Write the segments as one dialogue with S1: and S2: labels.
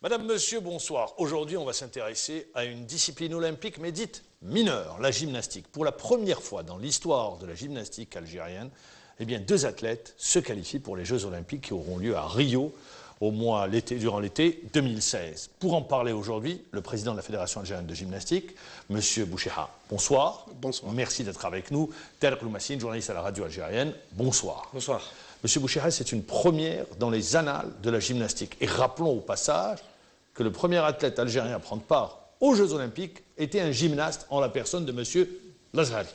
S1: Madame, monsieur, bonsoir. Aujourd'hui, on va s'intéresser à une discipline olympique, mais dite mineure, la gymnastique. Pour la première fois dans l'histoire de la gymnastique algérienne, eh bien, 2 athlètes se qualifient pour les Jeux olympiques qui auront lieu à Rio durant l'été 2016. Pour en parler aujourd'hui, le président de la Fédération algérienne de gymnastique, monsieur Boucheha, bonsoir.
S2: Bonsoir.
S1: Merci d'être avec nous. Tarek Loumassine, journaliste à la radio algérienne, bonsoir.
S2: Bonsoir.
S1: Monsieur Boucheha, c'est une première dans les annales de la gymnastique. Et rappelons au passage que le premier athlète algérien à prendre part aux Jeux olympiques était un gymnaste en la personne de monsieur Lazrali.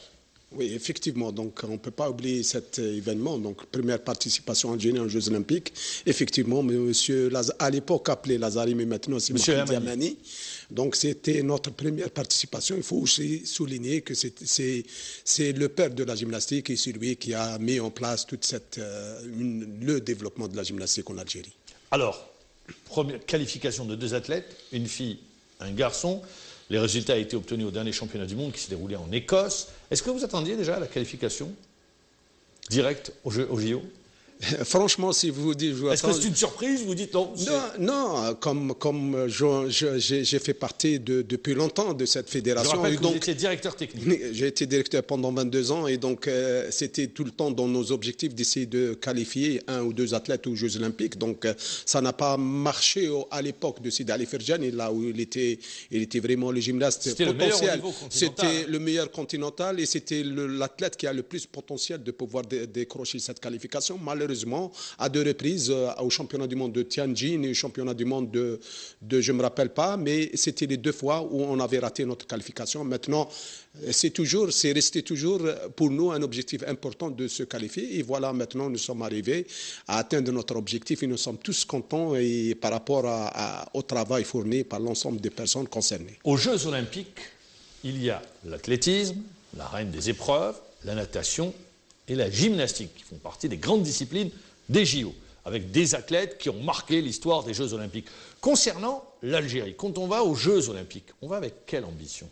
S2: Oui, effectivement. Donc, on ne peut pas oublier cet événement. Donc, première participation algérienne aux Jeux olympiques. Effectivement, monsieur à l'époque appelé Lazari, mais maintenant c'est Mohamed Yamani. Donc, c'était notre première participation. Il faut aussi souligner que c'est le père de la gymnastique et c'est lui qui a mis en place toute le développement de la gymnastique en Algérie.
S1: Alors, première qualification de 2 athlètes, une fille, un garçon. Les résultats ont été obtenus au dernier championnat du monde qui s'est déroulé en Écosse. Est-ce que vous attendiez déjà la qualification directe au JO?
S2: Franchement, si vous dites...
S1: Est-ce que c'est une surprise? Vous dites non?
S2: Non, comme j'ai fait partie depuis longtemps de cette fédération.
S1: Je rappelle que vous étiez directeur technique.
S2: J'ai été directeur pendant 22 ans et donc c'était tout le temps dans nos objectifs d'essayer de qualifier 1 ou 2 athlètes aux Jeux olympiques. Donc ça n'a pas marché à l'époque de Sidi Ali Ferjani, là où il était vraiment le gymnaste potentiel. C'était le meilleur continental et c'était l'athlète qui a le plus potentiel de pouvoir décrocher cette qualification. Malheureusement, à 2 reprises, au championnat du monde de Tianjin et au championnat du monde de je ne me rappelle pas, mais c'était les 2 fois où on avait raté notre qualification. Maintenant, c'est resté toujours pour nous un objectif important de se qualifier. Et voilà, maintenant, nous sommes arrivés à atteindre notre objectif et nous sommes tous contents et par rapport au travail fourni par l'ensemble des personnes concernées.
S1: Aux Jeux olympiques, il y a l'athlétisme, la reine des épreuves, la natation et la gymnastique, qui font partie des grandes disciplines des JO, avec des athlètes qui ont marqué l'histoire des Jeux olympiques. Concernant l'Algérie, quand on va aux Jeux olympiques, on va avec quelle ambition?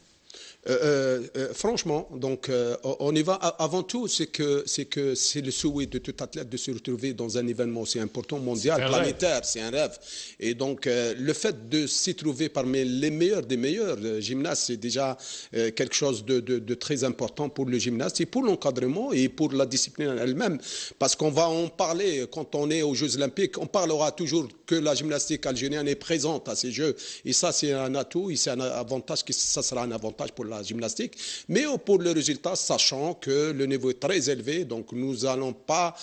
S2: Franchement, donc on y va. Avant tout, c'est le souhait de tout athlète de se retrouver dans un événement aussi important, mondial, planétaire. C'est un rêve. Et donc le fait de s'y trouver parmi les meilleurs des meilleurs gymnastes, c'est déjà quelque chose de très important pour le gymnaste et pour l'encadrement et pour la discipline elle-même. Parce qu'on va en parler quand on est aux Jeux olympiques. On parlera toujours que la gymnastique algérienne est présente à ces Jeux. Et ça, c'est un atout et c'est un avantage. Ça sera un avantage pour la gymnastique, mais pour le résultat, sachant que le niveau est très élevé, donc nous n'allons pas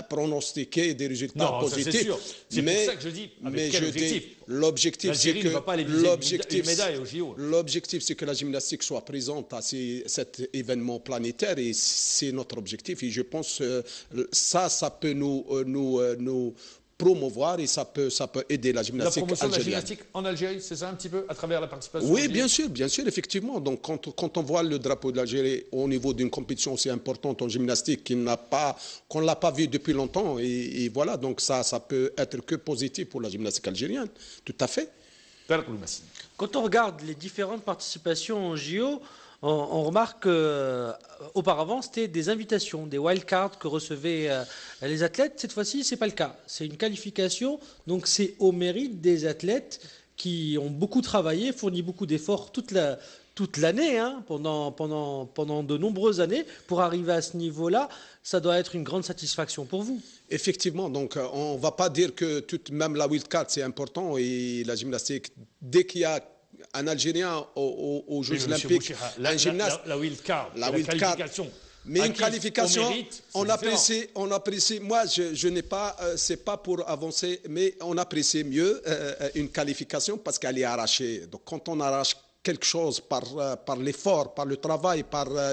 S2: pronostiquer des résultats positifs.
S1: C'est pour ça que je dis avec quel objectif.
S2: L'objectif, c'est que l'objectif, c'est que la gymnastique soit présente à cet événement planétaire et c'est notre objectif. Et je pense que ça peut nous promouvoir et ça peut aider la gymnastique algérienne.
S1: La promotion de la gymnastique en Algérie, c'est ça un petit peu, à travers la participation?
S2: Oui, bien sûr, effectivement. Donc, quand on voit le drapeau de l'Algérie au niveau d'une compétition aussi importante en gymnastique qu'on ne l'a pas vu depuis longtemps, et voilà, donc ça peut être que positif pour la gymnastique algérienne, tout à fait.
S3: Quand on regarde les différentes participations en JO, on remarque qu'auparavant, c'était des invitations, des wildcards que recevaient les athlètes. Cette fois-ci, ce n'est pas le cas. C'est une qualification, donc c'est au mérite des athlètes qui ont beaucoup travaillé, fourni beaucoup d'efforts toute l'année, hein, pendant de nombreuses années, pour arriver à ce niveau-là. Ça doit être une grande satisfaction pour vous.
S2: Effectivement, donc on ne va pas dire que même la wildcard, c'est important, et la gymnastique, dès qu'il y a un Algérien aux Jeux olympiques, un gymnaste,
S1: la wildcard, la qualification.
S2: Mais une qualification, on apprécie. Moi, je n'ai pas, c'est pas pour avancer, mais on apprécie mieux une qualification parce qu'elle est arrachée. Donc, quand on arrache quelque chose par l'effort, par le travail,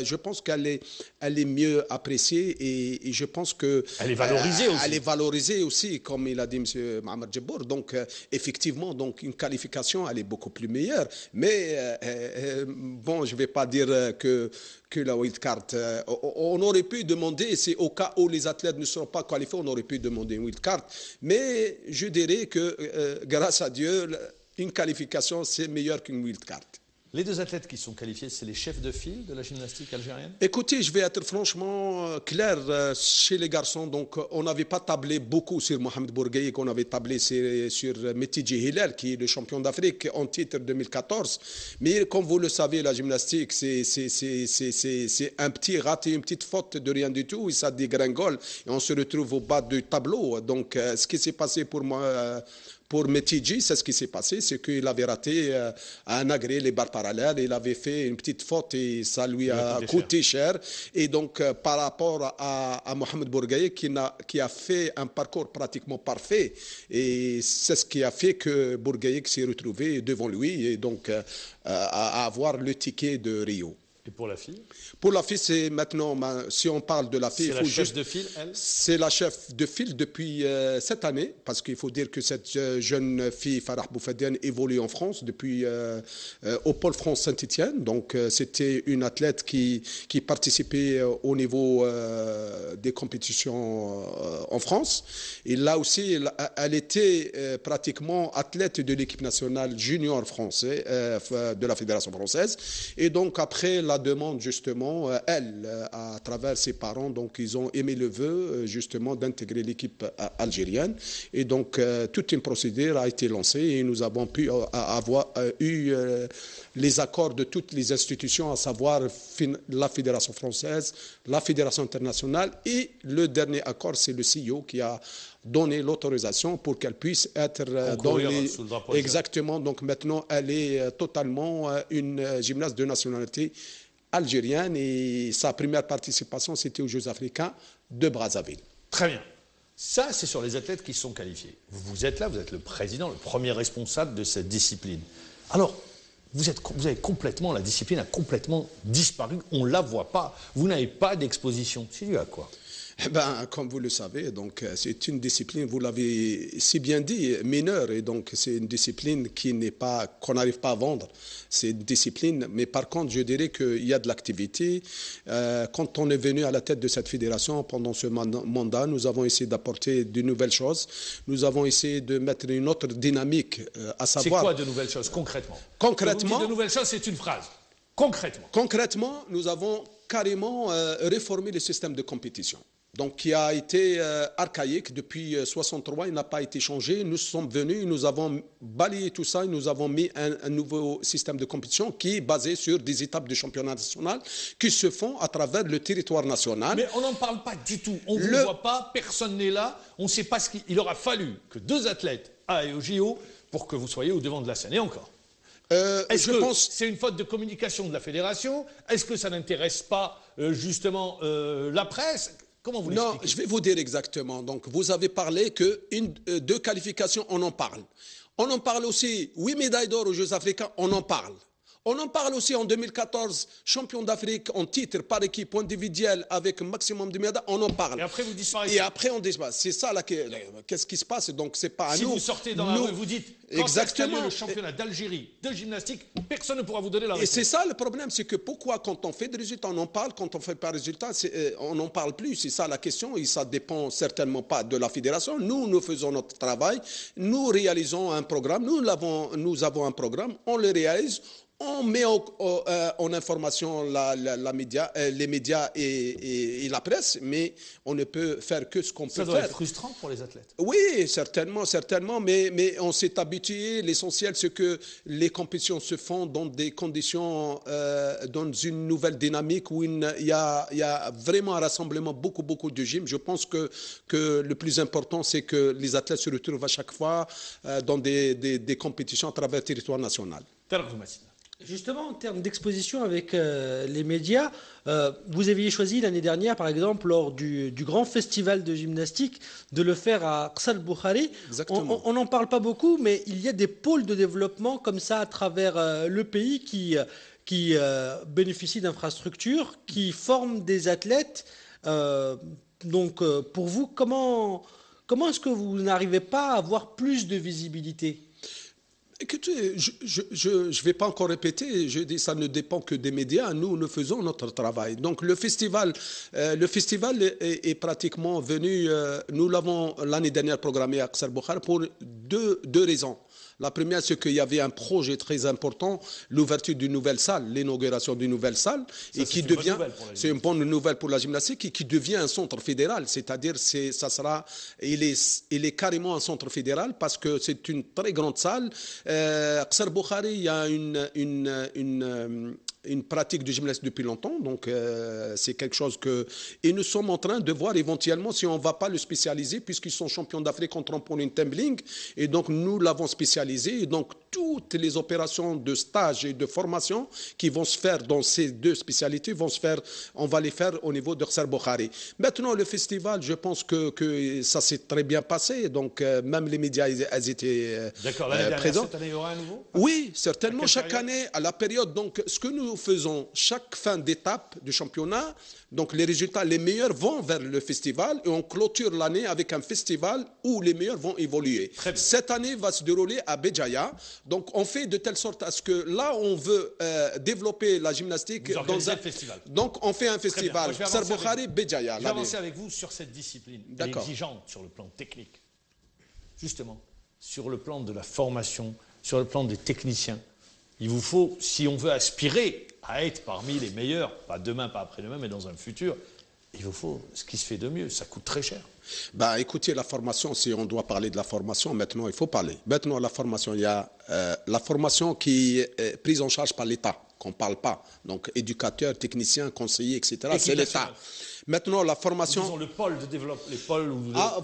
S2: je pense qu'elle est mieux appréciée et je pense que
S1: elle est valorisée aussi.
S2: Elle est valorisée aussi, comme il a dit M. Mohamed Jabbour. Donc effectivement, donc une qualification, elle est beaucoup plus meilleure. Mais bon, je ne vais pas dire que la wildcard, on aurait pu demander, c'est au cas où les athlètes ne seront pas qualifiés, on aurait pu demander une wildcard. Mais je dirais que grâce à Dieu, une qualification, c'est meilleur qu'une wildcard.
S1: Les deux athlètes qui sont qualifiés, c'est les chefs de file de la gymnastique algérienne?
S2: Écoutez, je vais être franchement clair chez les garçons. Donc, on n'avait pas tablé beaucoup sur Mohamed Bourgueil, qu'on avait tablé sur Metidji Hilal, qui est le champion d'Afrique en titre 2014. Mais comme vous le savez, la gymnastique, c'est un petit raté, une petite faute de rien du tout, et ça dégringole, et on se retrouve au bas du tableau. Donc, ce qui s'est passé pour moi... Pour Metidji, c'est ce qui s'est passé, c'est qu'il avait raté un agrès, les barres parallèles, il avait fait une petite faute et ça lui a coûté cher. Et donc, par rapport à Mohamed Bourgueil, qui a fait un parcours pratiquement parfait, et c'est ce qui a fait que Bourgueil s'est retrouvé devant lui, et donc à avoir le ticket de Rio.
S1: Et pour la fille?
S2: Pour la fille, c'est maintenant, si on parle de la fille...
S1: C'est la chef de file, elle?
S2: C'est la chef de file depuis cette année, parce qu'il faut dire que cette jeune fille, Farah Boufadiane, évolue en France depuis au Pôle France Saint-Étienne. Donc, c'était une athlète qui participait au niveau des compétitions en France. Et là aussi, elle était pratiquement athlète de l'équipe nationale junior français de la Fédération française. Et donc, après la demande justement, elle, à travers ses parents, donc ils ont émis le vœu justement d'intégrer l'équipe algérienne. Et donc toute une procédure a été lancée et nous avons pu avoir eu les accords de toutes les institutions, à savoir la Fédération française, la Fédération internationale, et le dernier accord, c'est le CIO qui a donné l'autorisation pour qu'elle puisse être dans les...
S1: Sous le drapeau
S2: Exactement, donc maintenant elle est totalement une gymnaste de nationalité algérienne et sa première participation c'était aux Jeux africains de Brazzaville.
S1: Très bien. Ça, c'est sur les athlètes qui sont qualifiés. Vous êtes là, vous êtes le président, le premier responsable de cette discipline. Alors, vous avez complètement, la discipline a complètement disparu, on ne la voit pas, vous n'avez pas d'exposition. C'est dû à quoi?
S2: Eh ben, comme vous le savez, donc c'est une discipline, vous l'avez si bien dit, mineure, et donc c'est une discipline qu'on n'arrive pas à vendre. C'est une discipline, mais par contre, je dirais qu'il y a de l'activité. Quand on est venu à la tête de cette fédération pendant ce mandat, nous avons essayé d'apporter de nouvelles choses. Nous avons essayé de mettre une autre dynamique, à savoir.
S1: C'est quoi de nouvelles choses concrètement?
S2: Concrètement.
S1: Quand vous dites de nouvelles choses, c'est une phrase. Concrètement.
S2: Concrètement, nous avons carrément réformé le système de compétition. Donc, qui a été archaïque depuis 1963, il n'a pas été changé. Nous sommes venus, nous avons balayé tout ça, et nous avons mis un nouveau système de compétition qui est basé sur des étapes de championnat national qui se font à travers le territoire national.
S1: Mais on n'en parle pas du tout. On ne vous voit pas, personne n'est là. On ne sait pas ce qu'il aura fallu que deux athlètes aillent au JO pour que vous soyez au devant de la scène. Et encore. Est-ce que c'est une faute de communication de la fédération? Est-ce que ça n'intéresse pas justement la presse? Comment vous l'expliquez?
S2: Non, je vais vous dire exactement. Donc, vous avez parlé que deux qualifications, on en parle. On en parle aussi, 8 médailles d'or aux Jeux africains, on en parle. On en parle aussi en 2014, champion d'Afrique en titre par équipe individuelle avec un maximum de médailles, on en parle.
S1: Et après vous disparaissez.
S2: Et après on disparaît. C'est ça là, qu'est-ce qui se passe? Donc c'est pas à
S1: si
S2: nous.
S1: Si vous sortez dans la rue, vous dites
S2: exactement
S1: le championnat d'Algérie de gymnastique, personne ne pourra vous donner la réponse.
S2: Et c'est ça le problème, c'est que pourquoi quand on fait des résultats, on en parle, quand on ne fait pas de résultats, on n'en parle plus. C'est ça la question et ça dépend certainement pas de la fédération. Nous faisons notre travail, nous réalisons un programme, nous avons un programme, on le réalise. On met en information les médias et la presse, mais on ne peut faire que ce qu'on peut faire.
S1: Ça doit être frustrant pour les athlètes.
S2: Oui, certainement, mais on s'est habitué. L'essentiel, c'est que les compétitions se font dans des conditions, dans une nouvelle dynamique où il y a vraiment un rassemblement, beaucoup de gyms. Je pense que le plus important, c'est que les athlètes se retrouvent à chaque fois dans des compétitions à travers le territoire national.
S3: Justement, en termes d'exposition avec les médias, vous aviez choisi l'année dernière, par exemple, lors du grand festival de gymnastique, de le faire à Ksal Boukhari. On n'en parle pas beaucoup, mais il y a des pôles de développement comme ça à travers le pays qui bénéficient d'infrastructures, qui forment des athlètes. Donc, pour vous, comment est-ce que vous n'arrivez pas à avoir plus de visibilité ?
S2: Écoutez, je ne vais pas encore répéter, je dis ça ne dépend que des médias, nous faisons notre travail. Donc le festival est pratiquement venu, nous l'avons l'année dernière programmé à Ksar Boukhar pour deux raisons. La première, c'est qu'il y avait un projet très important, l'ouverture d'une nouvelle salle, l'inauguration d'une nouvelle salle,
S1: Ça,
S2: et qui devient, c'est une bonne nouvelle pour la gymnastique, et qui devient un centre fédéral. C'est-à-dire, il est carrément un centre fédéral parce que c'est une très grande salle. Qsar Boukhari, il y a une pratique de gymnastique depuis longtemps, donc c'est quelque chose que... Et nous sommes en train de voir éventuellement si on ne va pas le spécialiser, puisqu'ils sont champions d'Afrique en trampoline tumbling, et donc nous l'avons spécialisé, et donc toutes les opérations de stage et de formation qui vont se faire dans ces deux spécialités on va les faire au niveau de Qsar Boukhari. Maintenant, le festival, je pense que ça s'est très bien passé, donc même les médias, elles étaient
S1: D'accord, l'année dernière,
S2: présents.
S1: cette année, il y aura un nouveau?
S2: Oui, certainement, chaque
S1: période?
S2: année, à la période. Donc, ce que nous faisons, chaque fin d'étape du championnat, donc les résultats les meilleurs vont vers le festival et on clôture l'année avec un festival où les meilleurs vont évoluer. Cette année va se dérouler à Béjaïa. Donc, on fait de telle sorte à ce que là, on veut développer la gymnastique
S1: dans un festival.
S2: Donc, on fait un festival. Qsar Boukhari, Béjaïa.
S1: Je vais avancer avec vous sur cette discipline exigeante sur le plan technique. Justement, sur le plan de la formation, sur le plan des techniciens. Il vous faut, si on veut aspirer à être parmi les meilleurs, pas demain, pas après-demain, mais dans un futur, il vous faut ce qui se fait de mieux. Ça coûte très cher.
S2: Bah, écoutez, la formation, si on doit parler de la formation, maintenant, il faut parler. Maintenant, la formation, il y a la formation qui est prise en charge par l'État, qu'on ne parle pas. Donc, éducateurs, techniciens, conseillers, etc., c'est l'État. Maintenant, la formation...
S1: Disons le pôle de développement, les pôles...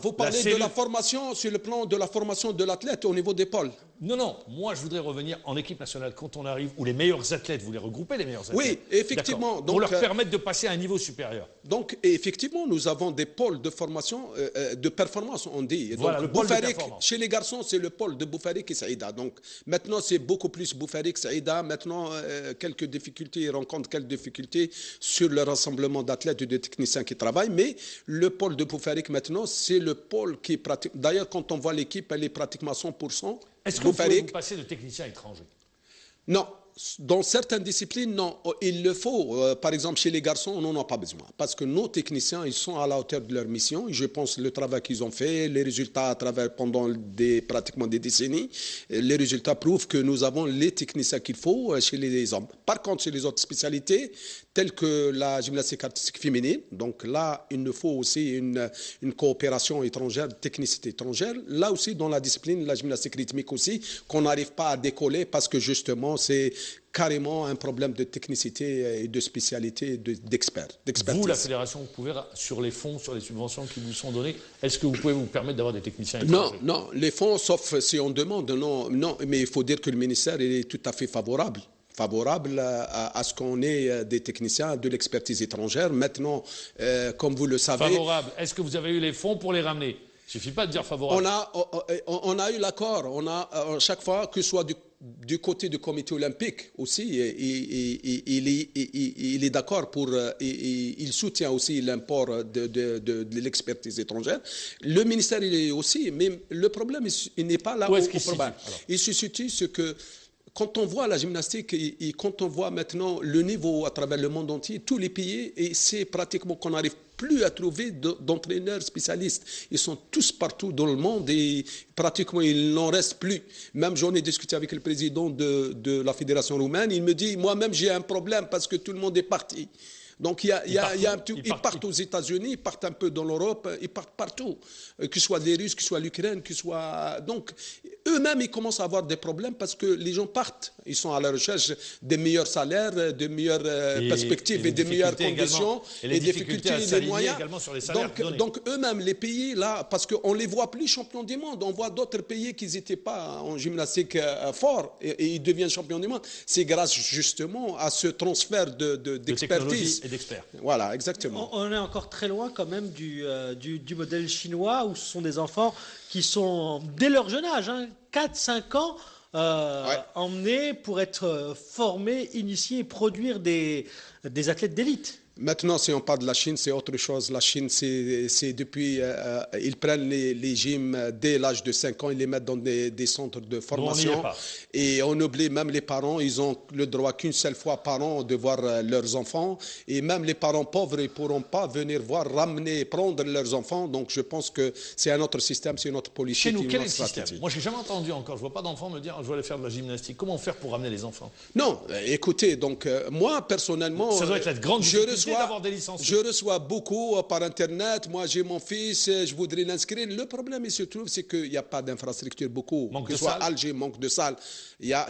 S2: vous parlez de la formation sur le plan de la formation de l'athlète au niveau des pôles.
S1: Non, moi je voudrais revenir en équipe nationale quand on arrive, où les meilleurs athlètes, vous les regroupez les meilleurs athlètes.
S2: Oui, effectivement.
S1: Donc, pour leur permettre de passer à un niveau supérieur.
S2: Donc, effectivement, nous avons des pôles de formation, de performance, on dit.
S1: Voilà,
S2: donc,
S1: le pôle de performance.
S2: Chez les garçons, c'est le pôle de Boufarik et Saïda. Donc, maintenant, c'est beaucoup plus Boufarik, Saïda. Maintenant, quelques difficultés, ils rencontrent quelques difficultés sur le rassemblement d'athlètes et de techniciens qui travaillent. Mais le pôle de Boufarik, maintenant, c'est le pôle qui pratique. D'ailleurs, quand on voit l'équipe, elle est pratiquement à 100%.
S1: Est-ce que vous pouvez vous passer de techniciens étrangers?
S2: Non. Dans certaines disciplines, non. Il le faut. Par exemple, chez les garçons, on n'en a pas besoin. Parce que nos techniciens, ils sont à la hauteur de leur mission. Et je pense le travail qu'ils ont fait, les résultats à travers pendant pratiquement des décennies, les résultats prouvent que nous avons les techniciens qu'il faut chez les hommes. Par contre, chez les autres spécialités, telles que la gymnastique artistique féminine, donc là, il nous faut aussi une coopération étrangère, technicité étrangère. Là aussi, dans la discipline, la gymnastique rythmique aussi, qu'on n'arrive pas à décoller parce que justement, c'est carrément un problème de technicité et de spécialité d'expertise.
S1: Vous, la fédération, vous pouvez, sur les fonds, sur les subventions qui vous sont données, est-ce que vous pouvez vous permettre d'avoir des techniciens étrangers?
S2: Non, les fonds, sauf si on demande, non, mais il faut dire que le ministère est tout à fait favorable à ce qu'on ait des techniciens de l'expertise étrangère. Maintenant, comme vous le savez...
S1: Favorable. Est-ce que vous avez eu les fonds pour les ramener? Il ne suffit pas de dire favorable.
S2: On a eu l'accord. Chaque fois, que ce soit du côté du comité olympique aussi, il est d'accord il soutient aussi l'import de l'expertise étrangère. Le ministère, il est aussi, mais le problème, il n'est pas là
S1: où
S2: au
S1: problème.
S2: Il se situe ce que... Quand on voit la gymnastique et quand on voit maintenant le niveau à travers le monde entier, tous les pays, et c'est pratiquement qu'on n'arrive plus à trouver d'entraîneurs spécialistes. Ils sont tous partout dans le monde et pratiquement il n'en reste plus. Même j'en ai discuté avec le président de la fédération roumaine, il me dit, moi-même j'ai un problème parce que tout le monde est parti. Donc ils partent aux États-Unis, ils partent un peu dans l'Europe, ils partent partout, que ce soit les Russes, que ce soit l'Ukraine, que ce soit... Donc eux-mêmes, ils commencent à avoir des problèmes parce que les gens partent. Ils sont à la recherche des meilleurs salaires, des meilleures perspectives et des meilleures conditions.
S1: Et les difficultés
S2: les moyens.
S1: Également sur les salaires
S2: donc eux-mêmes, les pays, là, parce qu'on ne les voit plus champions du monde. On voit d'autres pays qui n'étaient pas en gymnastique forts et ils deviennent champions du monde. C'est grâce justement à ce transfert d'expertise.
S1: Et d'experts.
S2: Voilà, exactement.
S3: On est encore très loin quand même du modèle chinois où ce sont des enfants qui sont, dès leur jeune âge, 4-5 ans, emmenés pour être formés, initiés et produire des athlètes d'élite.
S2: Maintenant, si on parle de la Chine, c'est autre chose. La Chine, c'est depuis... ils prennent les gyms dès l'âge de 5 ans, ils les mettent dans des centres de formation. Et on oublie même les parents, ils ont le droit qu'une seule fois par an de voir leurs enfants. Et même les parents pauvres, ils ne pourront pas venir voir, ramener, prendre leurs enfants. Donc je pense que c'est un autre système, c'est une autre politique.
S1: Chez nous, quel est le système? Moi, je n'ai jamais entendu encore, je ne vois pas d'enfants me dire je vais aller faire de la gymnastique. Comment faire pour ramener les enfants?
S2: Non, écoutez, donc moi, personnellement...
S1: Ça doit être la grande difficulté d'avoir des licenciés.
S2: Je reçois beaucoup par Internet. Moi, j'ai mon fils, je voudrais l'inscrire. Le problème, il se trouve, c'est qu'il n'y a pas d'infrastructure beaucoup.
S1: Manque
S2: que
S1: de
S2: ce soit
S1: salles.
S2: Alger, manque de salles.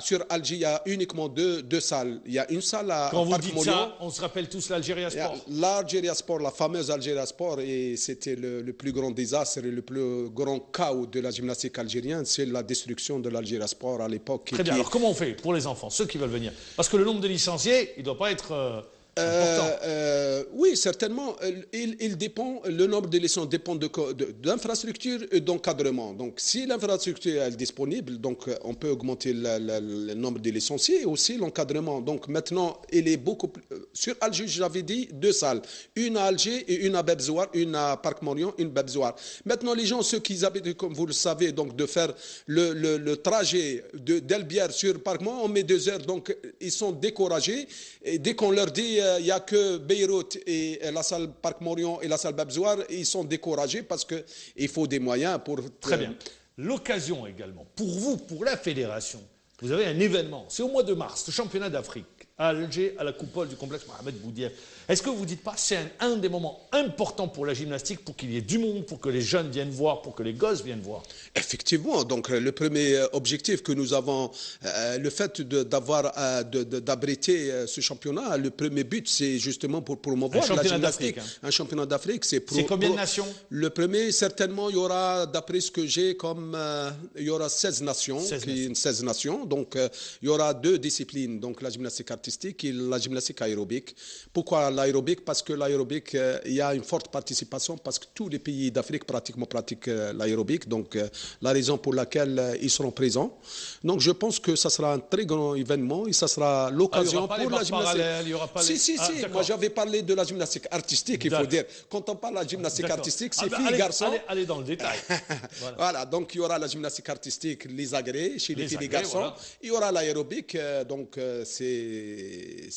S2: Sur Alger, il y a uniquement deux salles. Il y a une salle à
S1: Quand vous
S2: Parc
S1: dites
S2: Morion.
S1: ça, on se rappelle tous l'Algérie Sport.
S2: L'Algérie Sport, la fameuse Algérie Sport, et c'était le plus grand désastre et le plus grand chaos de la gymnastique algérienne, c'est la destruction de l'Algérie Sport à l'époque.
S1: Très bien. Alors comment on fait pour les enfants, ceux qui veulent venir? Parce que le nombre de licenciés, il ne doit pas être...
S2: oui, certainement. Il dépend, le nombre de licences dépend d'infrastructures et d'encadrement. Donc, si l'infrastructure est disponible, donc on peut augmenter le nombre de licenciés et aussi l'encadrement. Donc, maintenant, il est beaucoup plus... Sur Alger, j'avais dit 2 salles. Une à Alger et une à Bebzouar, une à Parc Morion, une à Bebzouar. Maintenant, les gens, ceux qui habitent, comme vous le savez, donc de faire le trajet d'Elbière sur Parc Morion, on met 2 heures. Donc, ils sont découragés. Et dès qu'on leur dit il n'y a que Beyrouth et la salle Parc Morion et la salle Bebzouar, ils sont découragés parce qu'il faut des moyens pour...
S1: Très bien. L'occasion également, pour vous, pour la fédération, vous avez un événement, c'est au mois de mars, le championnat d'Afrique, à Alger, à la coupole du complexe Mohamed Boudiaf. Est-ce que vous ne dites pas c'est un des moments importants pour la gymnastique, pour qu'il y ait du monde, pour que les jeunes viennent voir, pour que les gosses viennent voir?
S2: Effectivement, donc le premier objectif que nous avons, le fait d'abriter ce championnat, le premier but, c'est justement pour promouvoir la gymnastique. Un championnat d'Afrique, c'est pour...
S1: C'est combien de nations?
S2: Le premier, certainement, il y aura, d'après ce que j'ai, il y aura 16 nations. 16 nations. Donc, il y aura 2 disciplines, donc la gymnastique artistique et la gymnastique aérobique. Pourquoi l'aérobique? Parce que l'aérobique, il y a une forte participation, parce que tous les pays d'Afrique pratiquement pratiquent l'aérobique. Donc, la raison pour laquelle ils seront présents. Donc, je pense que ça sera un très grand événement et ça sera l'occasion pour la gymnastique. Moi, j'avais parlé de la gymnastique artistique, il faut dire. Quand on parle de la gymnastique artistique, c'est filles et garçons.
S1: Allez dans le détail.
S2: Voilà, donc il y aura la gymnastique artistique, les agrès, chez les filles et les garçons. Voilà. Il y aura l'aérobique, donc c'est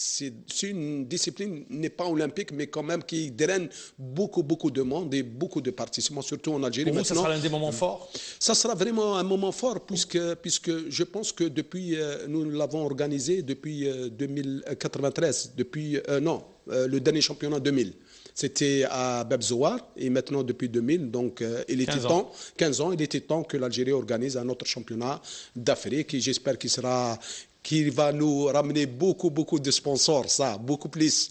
S2: une discipline, n'est pas olympique, mais quand même qui draine beaucoup de monde et beaucoup de participants, surtout en Algérie.
S1: Pour vous, ça sera l'un des moments forts?
S2: Ça sera vraiment un moment fort, puisque je pense que depuis, nous l'avons organisé depuis 2093, le dernier championnat 2000. C'était à Bebzouar et maintenant depuis 2000, donc il était 15 ans, il était temps que l'Algérie organise un autre championnat d'Afrique et j'espère qu'il va nous ramener beaucoup de sponsors, ça, beaucoup plus.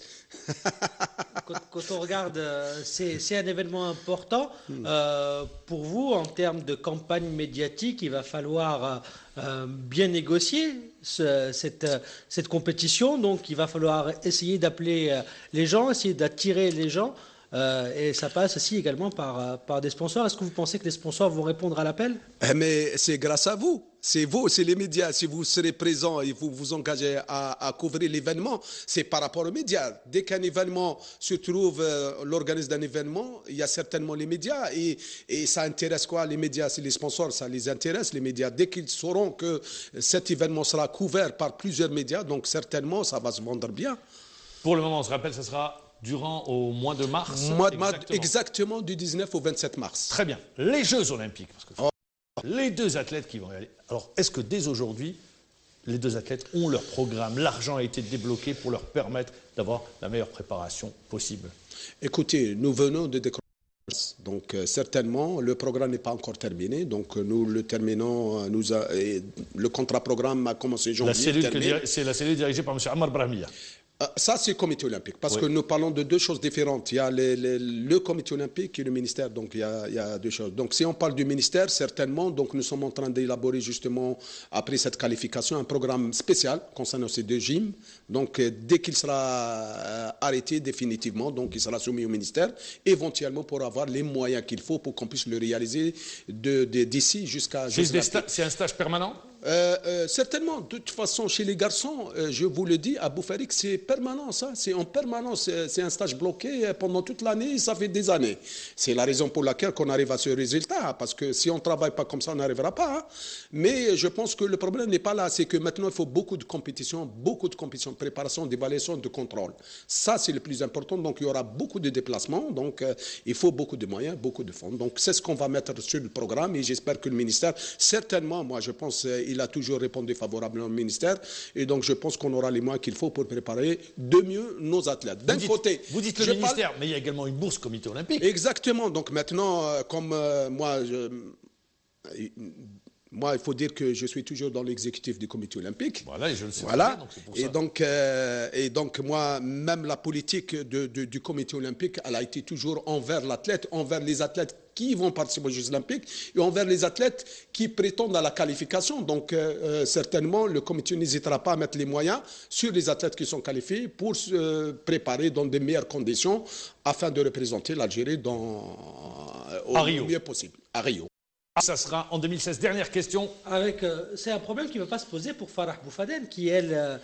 S3: Quand on regarde, c'est un événement important. Pour vous, en termes de campagne médiatique, il va falloir bien négocier cette compétition. Donc, il va falloir essayer d'appeler les gens, essayer d'attirer les gens. Et ça passe aussi également par des sponsors. Est-ce que vous pensez que les sponsors vont répondre à l'appel?
S2: Mais c'est grâce à vous. C'est vous, c'est les médias. Si vous serez présents et vous vous engagez à couvrir l'événement, c'est par rapport aux médias. Dès qu'un événement se trouve, l'organisme d'un événement, il y a certainement les médias. Et ça intéresse quoi? Les médias, c'est les sponsors, ça les intéresse, les médias. Dès qu'ils sauront que cet événement sera couvert par plusieurs médias, donc certainement, ça va se vendre bien.
S1: Pour le moment, on se rappelle, ça sera au mois de mars.
S2: Exactement, du 19 au 27 mars.
S1: Très bien. Les Jeux Olympiques, parce que les 2 athlètes qui vont y aller. Alors, est-ce que dès aujourd'hui, les 2 athlètes ont leur programme? L'argent a été débloqué pour leur permettre d'avoir la meilleure préparation possible?
S2: Écoutez, nous venons de décrocher. Donc, certainement, le programme n'est pas encore terminé. Donc, nous le terminons. Le contrat-programme a commencé janvier.
S1: C'est la cellule dirigée par M. Ammar Brahmiya.
S2: Ça, c'est le comité olympique, parce que nous parlons de 2 choses différentes. Il y a le comité olympique et le ministère, donc il y a 2 choses. Donc si on parle du ministère, certainement, donc nous sommes en train d'élaborer justement, après cette qualification, un programme spécial concernant ces 2 gyms. Donc dès qu'il sera arrêté définitivement, donc il sera soumis au ministère, éventuellement pour avoir les moyens qu'il faut pour qu'on puisse le réaliser d'ici jusqu'à...
S1: C'est un stage permanent?
S2: Certainement, de toute façon, chez les garçons, je vous le dis, à Boufarik, c'est permanent, ça. C'est en permanence. C'est un stage bloqué pendant toute l'année, ça fait des années. C'est la raison pour laquelle on arrive à ce résultat, parce que si on ne travaille pas comme ça, on n'arrivera pas. Hein. Mais je pense que le problème n'est pas là. C'est que maintenant, il faut beaucoup de compétitions, de préparation, d'évaluation, de contrôle. Ça, c'est le plus important. Donc, il y aura beaucoup de déplacements. Donc, il faut beaucoup de moyens, beaucoup de fonds. Donc, c'est ce qu'on va mettre sur le programme et j'espère que le ministère, certainement, moi, je pense, il a toujours répondu favorablement au ministère et donc je pense qu'on aura les moyens qu'il faut pour préparer de mieux nos athlètes. D'un côté,
S1: vous dites le ministère, mais il y a également une bourse comité olympique.
S2: Exactement. Donc maintenant, comme moi, il faut dire que je suis toujours dans l'exécutif du comité olympique.
S1: Voilà, et je le sais.
S2: Voilà.
S1: Donc pour ça.
S2: Et donc, moi, même la politique du comité olympique, elle a été toujours envers l'athlète, envers les athlètes qui vont participer aux Jeux olympiques et envers les athlètes qui prétendent à la qualification. Donc, certainement, le comité n'hésitera pas à mettre les moyens sur les athlètes qui sont qualifiés pour se préparer dans de meilleures conditions afin de représenter l'Algérie au mieux possible, à Rio.
S1: Ça sera en 2016. Dernière question.
S3: C'est un problème qui ne va pas se poser pour Farah Boufaden, qui, elle,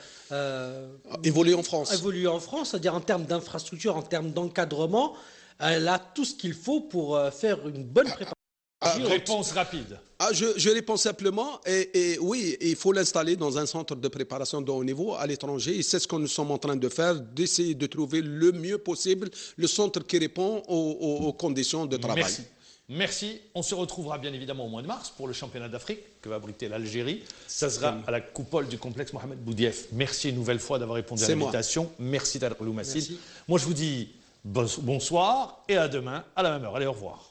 S2: évolue en France.
S3: Évolue en France, c'est-à-dire en termes d'infrastructure, en termes d'encadrement. Elle a tout ce qu'il faut pour faire une bonne préparation.
S1: Réponse rapide.
S2: Je réponds simplement, et oui, il faut l'installer dans un centre de préparation de haut niveau à l'étranger, et c'est ce que nous sommes en train de faire, d'essayer de trouver le mieux possible le centre qui répond aux conditions de travail.
S1: Merci. Merci. On se retrouvera bien évidemment au mois de mars pour le championnat d'Afrique que va abriter l'Algérie. Ça sera à la coupole du complexe Mohamed Boudiaf. Merci une nouvelle fois d'avoir répondu à l'invitation. Merci Tariq Loumassine. Moi je vous dis bonsoir et à demain à la même heure. Allez, au revoir.